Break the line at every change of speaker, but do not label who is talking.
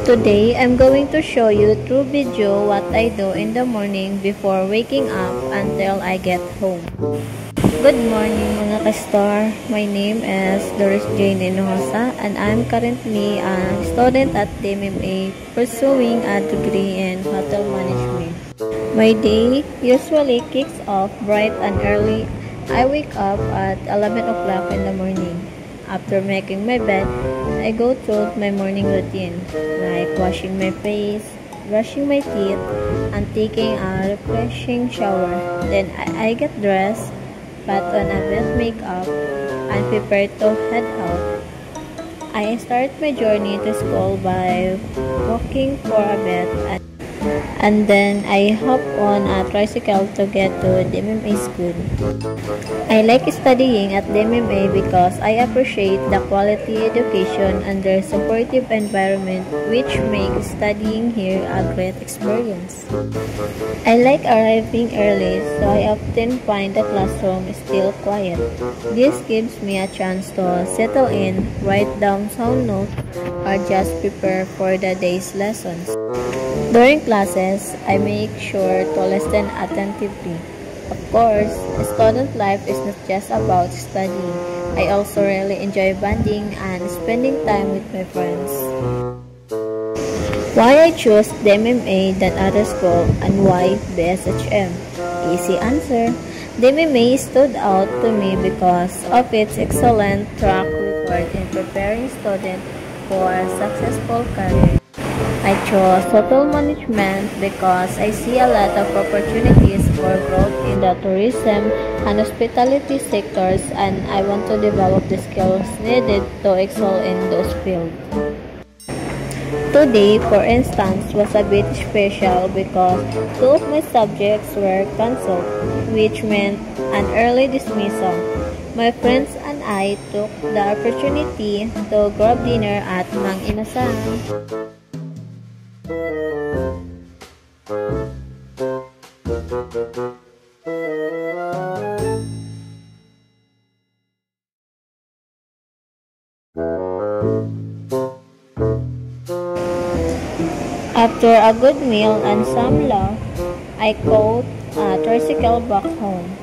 Today, I'm going to show you through video what I do in the morning before waking up until I get home. Good morning mga ka-star. My name is Doris Jane Hinojosa and I'm currently a student at DMMA pursuing a degree in hotel management. My day usually kicks off bright and early. I wake up at 11 o'clock in the morning. After making my bed, I go through my morning routine, like washing my face, brushing my teeth, and taking a refreshing shower. Then I get dressed, put on a bit makeup, and prepare to head out. I start my journey to school by walking for a bit and then I hop on a tricycle to get to DMMA school. I like studying at DMMA because I appreciate the quality education and their supportive environment, which makes studying here a great experience. I like arriving early, so I often find the classroom still quiet. This gives me a chance to settle in, write down sound notes, or just prepare for the day's lessons. During classes, I make sure to listen attentively. Of course, student life is not just about studying. I also really enjoy bonding and spending time with my friends. Why I choose DMMA than other school and why BSHM? Easy answer. DMMA stood out to me because of its excellent track record in preparing students for a successful career. I chose hotel management because I see a lot of opportunities for growth in the tourism and hospitality sectors, and I want to develop the skills needed to excel in those fields. Today, for instance, was a bit special because two of my subjects were cancelled, which meant an early dismissal. My friends and I took the opportunity to grab dinner at Mang Inasal. After a good meal and some love, I caught a tricycle back home.